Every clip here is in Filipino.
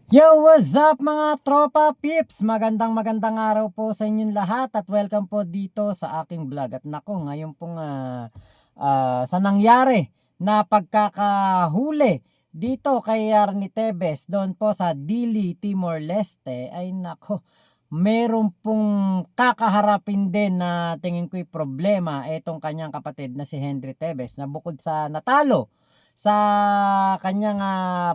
Yo, what's up mga tropa pips? Magandang araw po sa inyong lahat at welcome po dito sa aking vlog. At nako, ngayon pong sa nangyari na pagkakahuli dito kay Arnie Tevez doon po sa Dili, Timor-Leste, ay nako, meron pong kakaharapin din na tingin ko'y problema itong kanyang kapatid na si Henry Tevez, na bukod sa natalo sa kanyang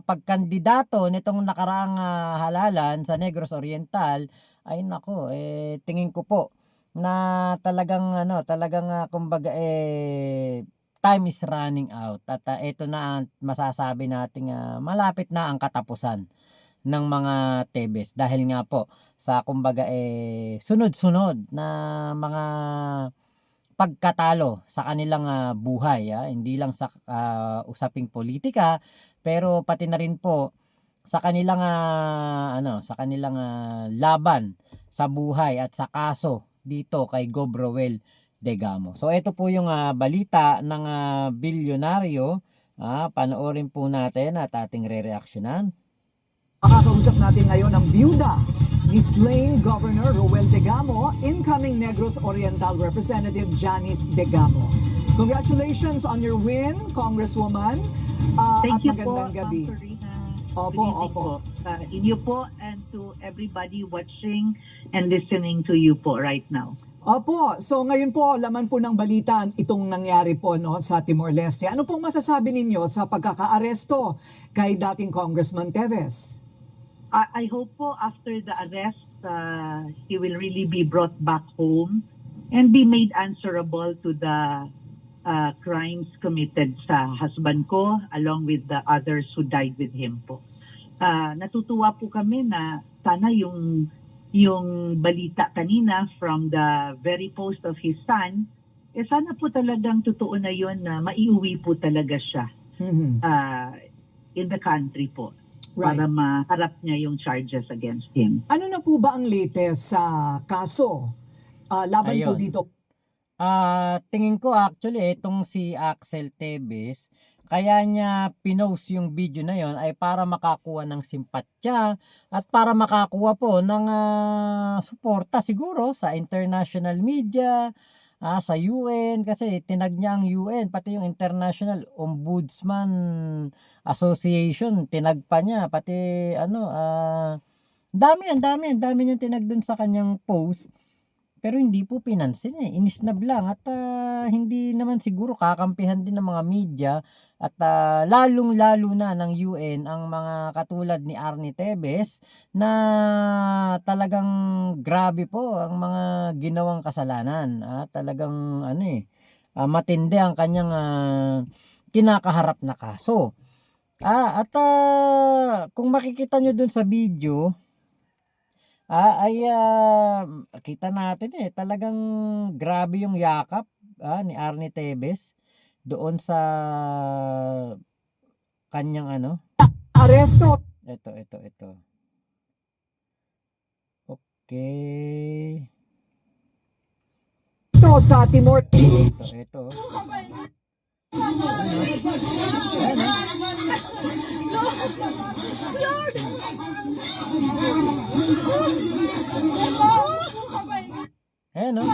pagkandidato nitong nakaraang halalan sa Negros Oriental, ay nako, tingin ko po na talagang kumbaga time is running out at ito na ang masasabi nating malapit na ang katapusan ng mga Tebes, dahil nga po sa kumbaga sunod-sunod na mga pagkatalo sa kanilang buhay, hindi lang sa usaping politika, pero pati na rin po sa kanilang laban sa buhay at sa kaso dito kay Gob Roel Degamo. So ito po yung balita ng bilyonaryo. Panoorin po natin at ating re-reactionan. Makakausap natin ngayon ang byuda ni slain Governor Roel Degamo, incoming Negros Oriental Representative Janice Degamo. Congratulations on your win, Congresswoman. Thank you at magandang po, gabi. Ma'am Corina. Opo, Good evening opo. po. Inyo po and to everybody watching and listening to you po right now. Opo, so ngayon po, laman po ng balita itong nangyari po no, sa Timor-Leste. Ano pong masasabi ninyo sa pagkakaaresto kay dating Congressman Tevez? I hope po after the arrest, he will really be brought back home and be made answerable to the crimes committed sa husband ko along with the others who died with him po. Natutuwa po kami na sana yung balita kanina from the very post of his son, sana po talagang totoo na yun na maiuwi po talaga siya in the country po. Right. Para maharap niya yung charges against him. Ano na po ba ang latest sa kaso laban po Ayun. dito? Tingin ko actually itong si Axel Tevez, kaya niya pinost yung video na yon ay para makakuha ng simpatya at para makakuha po ng suporta siguro sa international media, sa UN, kasi tinag niya ang UN, pati yung International Ombudsman Association tinag pa niya, pati ang dami niyang tinag dun sa kanyang post. Pero hindi po pinansin inisnab lang at hindi naman siguro kakampihan din ng mga media at lalong-lalo na ng UN ang mga katulad ni Arnie Tevez na talagang grabe po ang mga ginawang kasalanan. Talagang matindi ang kanyang kinakaharap na kaso. Kung makikita nyo dun sa video, kita natin talagang grabe yung yakap ni Arnie Tevez doon sa kanyang Aresto ito. Okay. sa Timor. Ito. Ayan, no?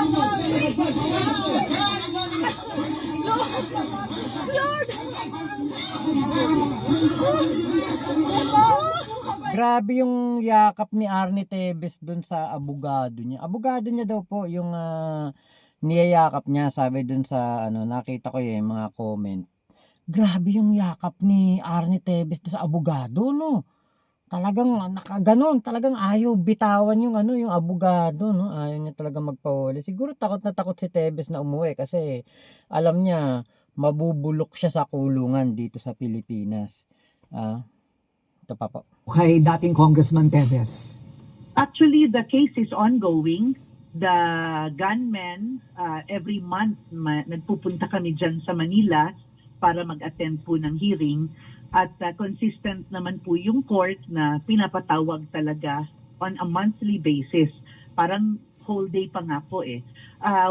Grabe yung yakap ni Arnie Tevez dun sa abogado niya. Abogado niya daw po yung niyayakap niya, sabi dun sa nakita ko yung mga comment. Grabe yung yakap ni Arnie Tevez dun sa abogado, no? Talagang nakaganon, talagang ayaw bitawan yung yung abogado, no? Ayaw niya talaga magpahuli. Siguro takot na takot si Tevez na umuwi kasi alam niya mabubulok siya sa kulungan dito sa Pilipinas. Ito pa po. Kay dating Congressman Tevez. Actually, the case is ongoing. The gunmen, every month, nagpupunta kami dyan sa Manila para mag-attend po ng hearing. At consistent naman po yung court na pinapatawag talaga on a monthly basis. Parang whole day pa nga po eh.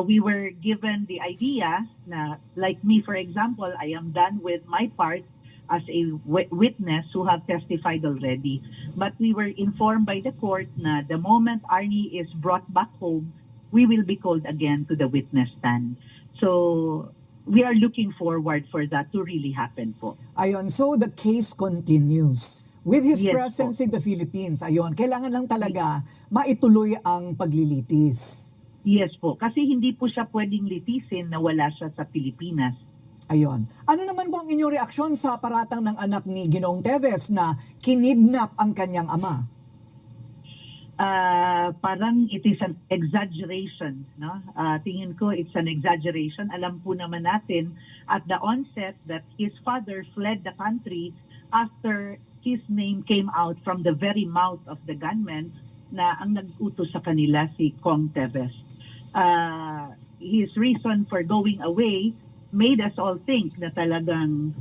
We were given the idea na, like me for example, I am done with my part. as a witness who have testified already. But we were informed by the court na the moment Arnie is brought back home, we will be called again to the witness stand. So we are looking forward for that to really happen po. Ayon, so the case continues. With his Yes, presence in the Philippines, ayon, kailangan lang talaga maituloy ang paglilitis. Yes po, kasi hindi po siya pwedeng litisin na wala siya sa Pilipinas. Ayon. Ano naman po ang inyong reaksyon sa paratang ng anak ni Ginoong Teves na kinidnap ang kanyang ama? Parang it is an exaggeration, no? Tingin ko it's an exaggeration. Alam po naman natin at the onset that his father fled the country after his name came out from the very mouth of the gunman na ang nag-utos sa kanila si Kong Teves. His reason for going away made us all think na talagang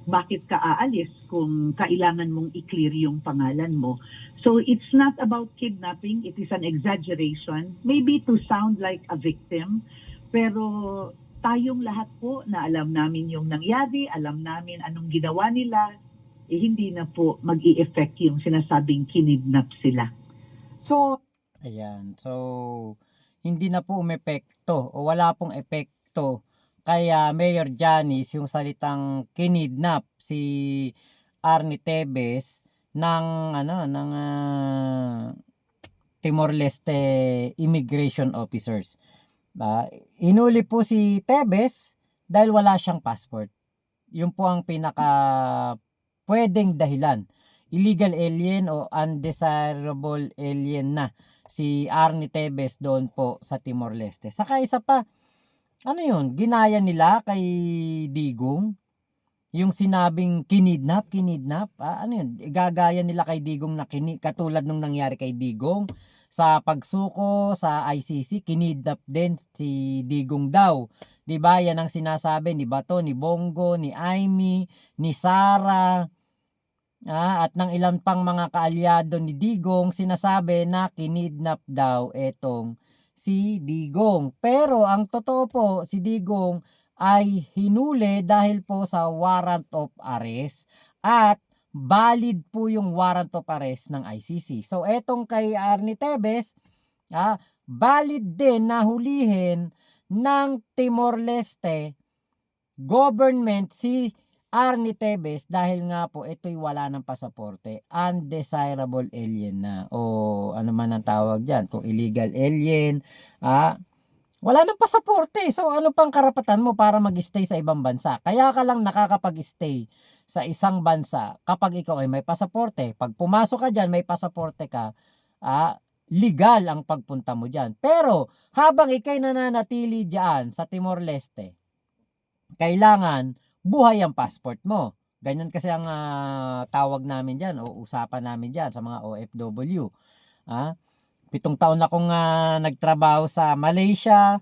bakit ka aalis kung kailangan mong i-clear yung pangalan mo. So it's not about kidnapping, it is an exaggeration, maybe to sound like a victim, pero tayong lahat po na alam namin yung nangyari, alam namin anong ginawa nila, hindi na po mag-i-effect yung sinasabing kinidnap sila. So, Ayan. So, hindi na po umepekto o wala pong epekto kaya Mayor Janice yung salitang kinidnap si Arnie Teves ng Timor-Leste immigration officers. Inuli po si Teves dahil wala siyang passport. Yun po ang pinaka pwedeng dahilan. Illegal alien o undesirable alien na si Arnie Teves doon po sa Timor-Leste. Saka isa pa, ginaya nila kay Digong? Yung sinabing kinidnap? Igagaya nila kay Digong na katulad nung nangyari kay Digong sa pagsuko sa ICC, kinidnap din si Digong daw. 'Di ba? Yan ang sinasabi ni Bato, ni Bongo, ni Aimee, ni Sara, at ng ilang pang mga kaalyado ni Digong, sinasabi na kinidnap daw etong si Digong. Pero ang totoo po, si Digong ay hinuli dahil po sa warrant of arrest at valid po yung warrant of arrest ng ICC. So etong kay Arnie Teves, valid din na hulihin ng Timor-Leste government si Arnie Teves dahil nga po ito'y wala ng pasaporte, undesirable alien na o ano man ang tawag diyan, kung illegal alien, wala ng pasaporte. So ano pang karapatan mo para mag-stay sa ibang bansa? Kaya ka lang nakakapag-stay sa isang bansa kapag ikaw ay may pasaporte. Pag pumasok ka diyan, may pasaporte ka, legal ang pagpunta mo diyan. Pero habang ikay nananatili diyan sa Timor-Leste, kailangan buhay ang passport mo. Ganyan kasi ang tawag namin dyan o usapan namin dyan sa mga OFW. 7 taon na akong nagtrabaho sa Malaysia.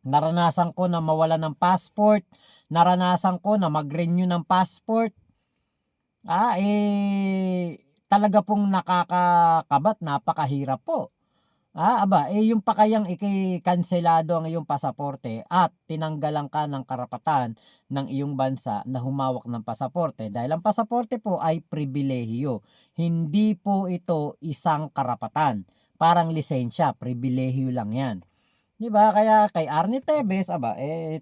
Naranasan ko na mawala ng passport. Naranasan ko na mag-renew ng passport. Talaga pong nakakakabat, napakahirap po. Yung pakayang kanselado ang iyong pasaporte at tinanggalan ka ng karapatan ng iyong bansa na humawak ng pasaporte dahil ang pasaporte po ay pribilehiyo. Hindi po ito isang karapatan. Parang lisensya, pribilehiyo lang yan. Diba? Kaya kay Arnie Teves,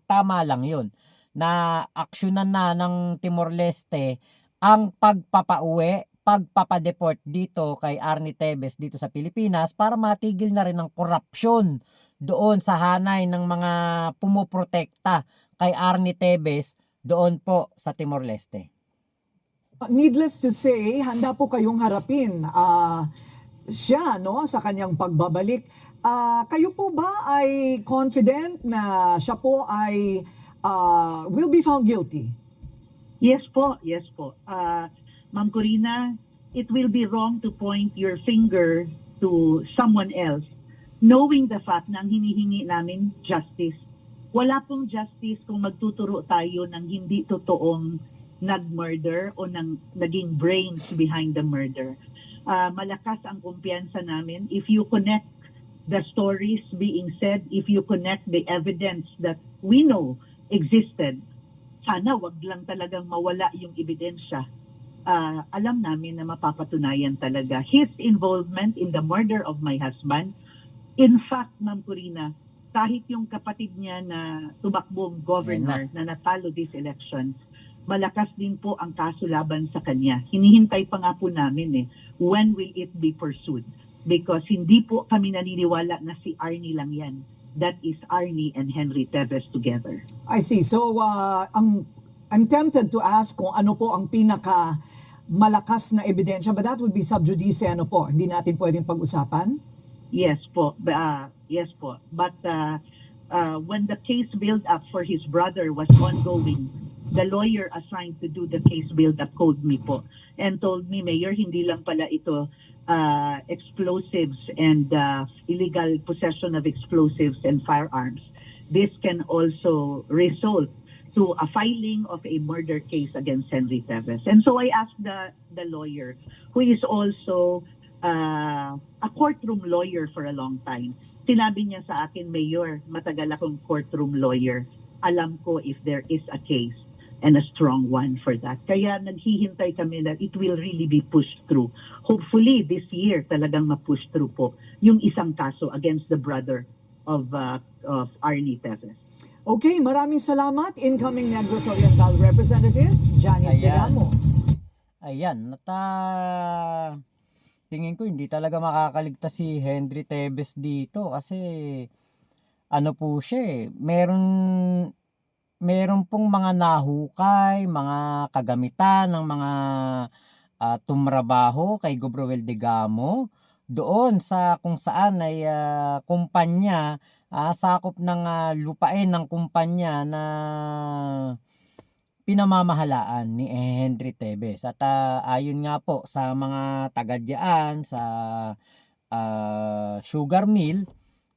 tama lang yun na aksyonan na ng Timor-Leste ang pagpapauwi, pagpapadeport dito kay Arnie Teves dito sa Pilipinas para matigil na rin ang korupsyon doon sa hanay ng mga pumuprotekta kay Arnie Teves doon po sa Timor-Leste. needless to say, handa po kayong harapin siya sa kanyang pagbabalik. Kayo po ba ay confident na siya po ay will be found guilty? Yes po. Ma'am Corina, it will be wrong to point your finger to someone else, knowing the fact na ang hinihingi namin justice. Wala pong justice kung magtuturo tayo ng hindi totoong nag-murder o naging brains behind the murder. Malakas ang kumpiyansa namin if you connect the stories being said, if you connect the evidence that we know existed sana wag lang talagang mawala yung ebidensya. Alam namin na mapapatunayan talaga his involvement in the murder of my husband. In fact, Ma'am Corina, kahit yung kapatid niya na tumakbong governor na natalo this election, malakas din po ang kaso laban sa kanya. Hinihintay pa nga po namin when will it be pursued? Because hindi po kami naniniwala na si Arnie lang yan. That is Arnie and Henry Tevez together. I see. So, I'm tempted to ask kung ano po ang pinaka malakas na ebidensya, but that would be sub judice, ano po? Hindi natin pwedeng pag-usapan? Yes po. Yes po. But when the case build-up for his brother was ongoing, the lawyer assigned to do the case build-up called me po and told me, Mayor, hindi lang pala ito explosives and illegal possession of explosives and firearms. This can also result to a filing of a murder case against Henry Tevez. And so I asked the lawyer, who is also a courtroom lawyer for a long time. Sinabi niya sa akin, Mayor, matagal akong courtroom lawyer. Alam ko if there is a case and a strong one for that. Kaya naghihintay kami that it will really be pushed through. Hopefully, this year talagang ma-push through po yung isang kaso against the brother of Arnie Tevez. Okay, maraming salamat. Incoming Negros Oriental Representative, Janice Degamo. Ayan, tingin ko hindi talaga makakaligtas si Henry Tevez dito kasi ano po siya meron pong mga nahukay, mga kagamitan ng mga tumrabaho kay Gobrowel Degamo doon sa kung saan ay kumpanya, sakop ng lupain ng kumpanya na pinamamahalaan ni Henry Tevez. At ayon nga po sa mga taga-diyan sa sugar mill,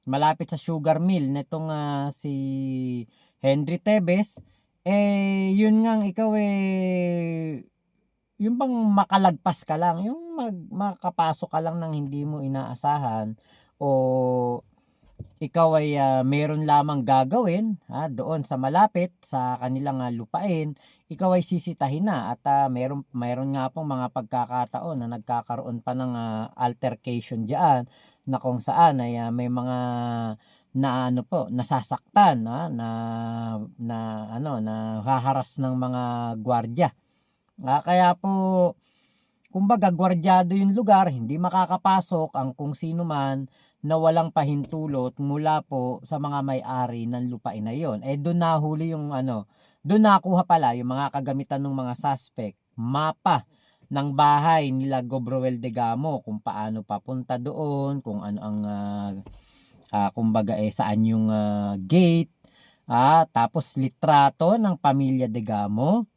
malapit sa sugar mill nitong si Henry Tevez, yun ngang ikaw yung bang makalagpas ka lang, yung makapasok ka lang ng hindi mo inaasahan o ikaw ay meron lamang gagawin doon sa malapit sa kanilang lupain, ikaw ay sisitahin na at meron nga pong mga pagkakataon na nagkakaroon pa ng altercation diyan na kung saan ay may mga nasasaktan na haharas ng mga gwardiya. Kaya po kumbaga gwardyado yung lugar, hindi makakapasok ang kung sino man na walang pahintulot mula po sa mga may-ari ng lupain na yon. Doon nahuli yung doon nakuha pala yung mga kagamitan ng mga suspect, mapa ng bahay nila Gobrowel Degamo, kung paano papunta doon, kung ano ang kumbaga saan yung gate, tapos litrato ng pamilya Degamo.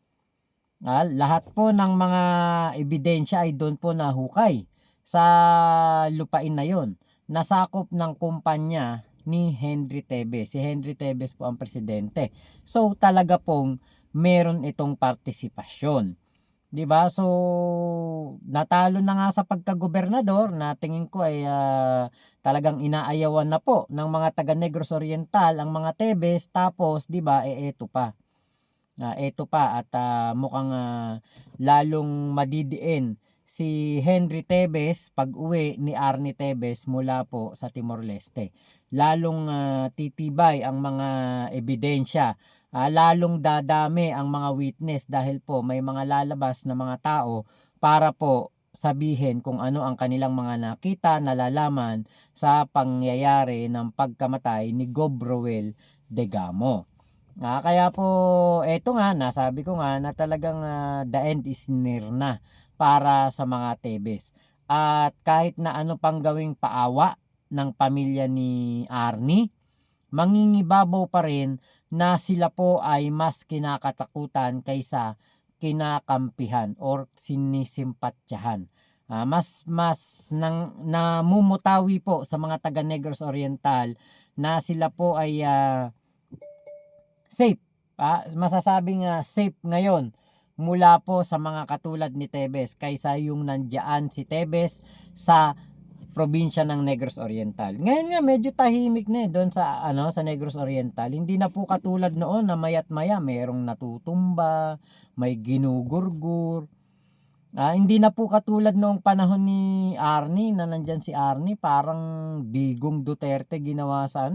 Lahat po ng mga ebidensya ay doon po nahukay sa lupain na yon. Nasakop ng kumpanya ni Henry Tevez. Si Henry Tevez po ang presidente. So talaga pong meron itong partisipasyon. 'Di ba? So natalo na nga sa pagka-gobernador na tingin ko ay talagang inaayawan na po ng mga taga Negros Oriental ang mga Tevez, tapos 'di ba eto pa. Ito pa at mukhang lalong madidiin si Henry Tevez pag-uwi ni Arnie Tevez mula po sa Timor-Leste. Lalong titibay ang mga ebidensya, lalong dadami ang mga witness dahil po may mga lalabas na mga tao para po sabihin kung ano ang kanilang mga nakita, nalalaman sa pangyayari ng pagkamatay ni Gobrowel Degamo. Kaya po eto nga, nasabi ko nga na talagang the end is near na para sa mga Tevez. At kahit na ano pang gawing paawa ng pamilya ni Arnie, mangingibabaw pa rin na sila po ay mas kinakatakutan kaysa kinakampihan or sinisimpatyahan. Mas namumutawi po sa mga taga Negros Oriental na sila po ay safe. Masasabing safe ngayon mula po sa mga katulad ni Tevez kaysa yung nandiyan si Tevez sa probinsya ng Negros Oriental. Ngayon nga medyo tahimik na doon sa sa Negros Oriental. Hindi na po katulad noon na mayat maya merong natutumba, may ginugurgur. Hindi na po katulad noong panahon ni Arnie, na nandyan si Arnie, parang Digong Duterte ginawa sa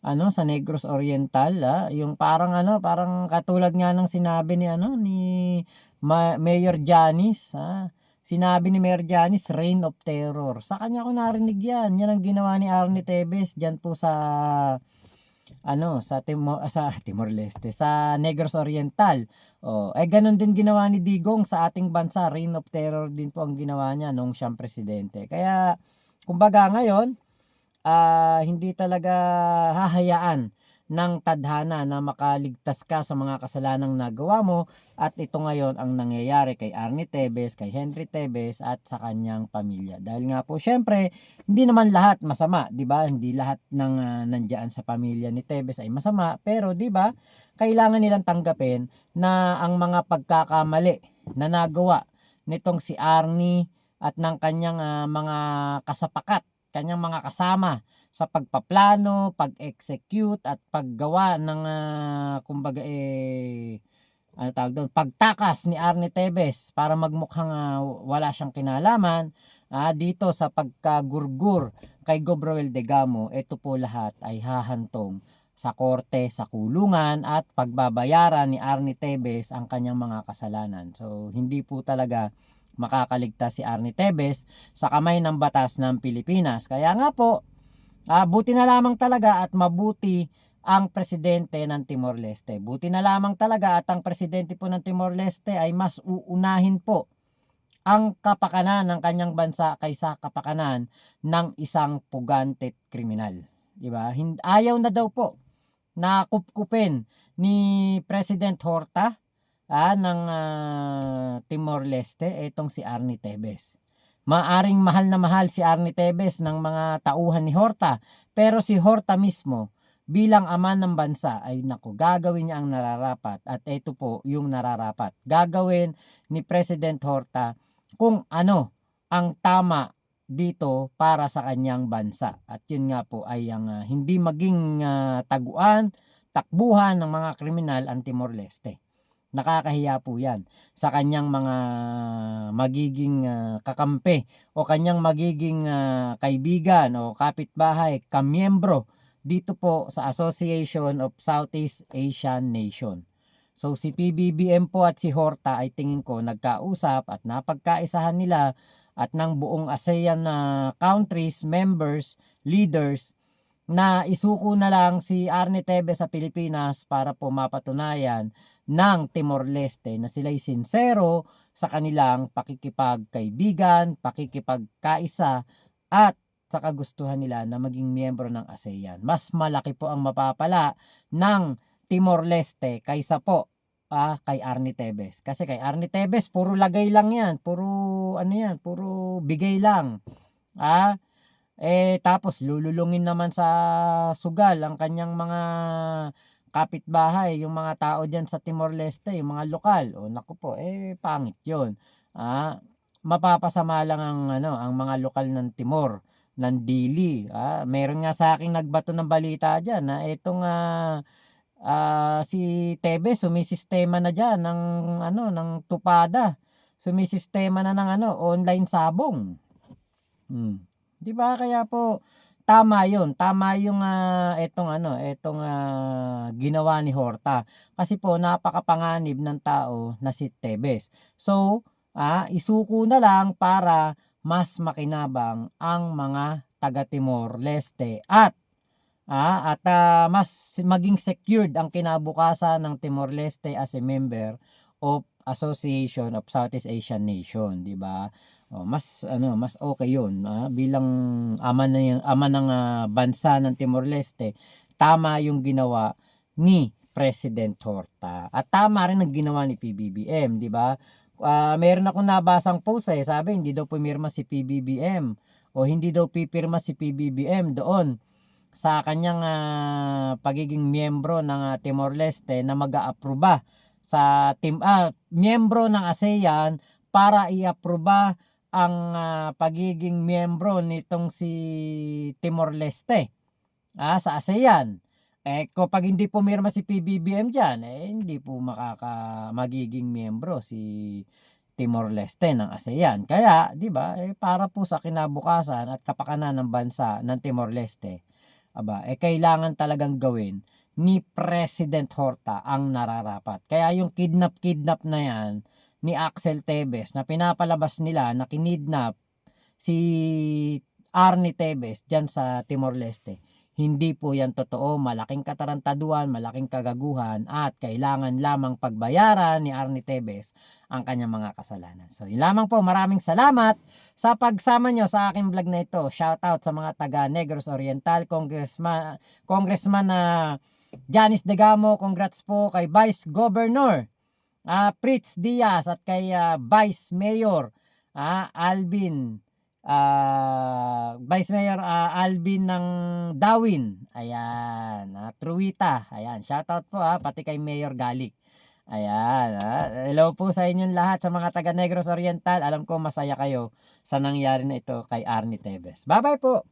sa Negros Oriental, yung parang parang katulad nga ng sinabi ni Mayor Janice, sinabi ni Mayor Janice, reign of terror. Sa kanya ko narinig yan. Yan ang ginawa ni Arnie Tevez diyan po sa Timor Leste, sa Negros Oriental. Ganun din ginawa ni Digong sa ating bansa. Reign of terror din po ang ginawa niya nung siyang presidente. Kaya kumbaga ngayon, hindi talaga hahayaan ng tadhana na makaligtas ka sa mga kasalanang nagawa mo, at ito ngayon ang nangyayari kay Arnie Tevez, kay Henry Tevez at sa kanyang pamilya. Dahil nga po syempre, hindi naman lahat masama, 'di ba? Hindi lahat ng nandiyan sa pamilya ni Tevez ay masama, pero 'di ba? Kailangan nilang tanggapin na ang mga pagkakamali na nagawa nitong si Arnie at ng kanyang mga kasapakat, kanyang mga kasama sa pagpaplano, pag-execute at paggawa ng pagtakas ni Arnie Tevez para magmukhang wala siyang kinalaman dito sa pagkagurgur kay Gob Roweldegamo. Ito po lahat ay hahantong sa korte, sa kulungan, at pagbabayaran ni Arnie Tevez ang kanyang mga kasalanan. So hindi po talaga makakaligtas si Arnie Tevez sa kamay ng batas ng Pilipinas. Kaya nga po, buti na lamang talaga at mabuti ang presidente ng Timor Leste. Buti na lamang talaga at ang presidente po ng Timor Leste ay mas uunahin po ang kapakanan ng kanyang bansa kaysa kapakanan ng isang pugante kriminal. Diba? Ayaw na daw po na kupkupin ni President Horta ng Timor Leste itong si Arnie Tevez. Maaring mahal na mahal si Arnie Tevez ng mga tauhan ni Horta, pero si Horta mismo bilang ama ng bansa ay gagawin niya ang nararapat, at ito po yung nararapat. Gagawin ni President Horta kung ano ang tama dito para sa kanyang bansa. At yun nga po ay ang hindi maging takbuhan ng mga kriminal ang Timor Leste. Nakakahiya po yan sa kanyang mga magiging kakampi o kanyang magiging kaibigan o kapitbahay, kamiyembro dito po sa Association of Southeast Asian Nation. So si PBBM po at si Horta ay tingin ko nagkausap at napagkaisahan nila at ng buong ASEAN countries, members, leaders, na isuko na lang si Arnie Tevez sa Pilipinas para po mapatunayan ng Timor Leste na sila'y sincero sa kanilang pakikipagkaibigan, pakikipagkaisa, at sa kagustuhan nila na maging miyembro ng ASEAN. Mas malaki po ang mapapala ng Timor Leste kaysa po kay Arnie Tevez. Kasi kay Arnie Tevez, puro lagay lang yan. Puro bigay lang. Tapos lululungin naman sa sugal ang kanyang mga kapitbahay, yung mga tao diyan sa Timor Leste, yung mga lokal. Naku po, pangit 'yon. Mapapasama lang ang mga lokal ng Timor, ng Dili. Meron nga sa akin nagbato ng balita diyan na itong si Tevez sumisistema na diyan ng tupada. Sumisistema na ng online sabong. 'Di ba? Kaya po tama 'yon. Tama yung itong ginawa ni Horta. Kasi po napakapanganib ng tao na si Tevez. So, isuko na lang para mas makinabang ang mga taga Timor Leste at mas maging secured ang kinabukasan ng Timor Leste as a member of Association of Southeast Asian Nation, 'di ba? Mas okay 'yun, bilang ama ng bansa ng Timor Leste. Tama yung ginawa ni President Horta at tama rin ang ginawa ni PBBM, 'di ba? Meron akong nabasang post sabi hindi daw pumirma si PBBM o hindi daw pipirma si PBBM doon sa kanyang pagiging miyembro ng Timor Leste na mag-aaproba sa miyembro ng ASEAN para i-aproba ang pagiging miyembro nitong si Timor-Leste sa ASEAN. Kapag hindi pumirma si PBBM dyan, hindi po magiging miyembro si Timor-Leste ng ASEAN. Kaya, di ba, para po sa kinabukasan at kapakanan ng bansa ng Timor-Leste, kailangan talagang gawin ni President Horta ang nararapat. Kaya yung kidnap na yan ni Axel Tebes na pinapalabas nila na kinidnap si Arnie Tebes dyan sa Timor-Leste, hindi po yan totoo. Malaking katarantaduhan, malaking kagaguhan, at kailangan lamang pagbayaran ni Arnie Tebes ang kanyang mga kasalanan. So, yun lamang po. Maraming salamat sa pagsama nyo sa aking vlog na ito. Shoutout sa mga taga Negros Oriental, Congressman Janice Degamo. Congrats po kay Vice Governor Pritz Diaz at kay Vice Mayor Vice Mayor Alvin ng Dawin. Ayan, Truita. Ayan, shoutout po pati kay Mayor Galik. Ayan, hello po sa inyong lahat sa mga taga Negros Oriental. Alam ko masaya kayo sa nangyari na ito kay Arnie Tebes. Bye-bye po.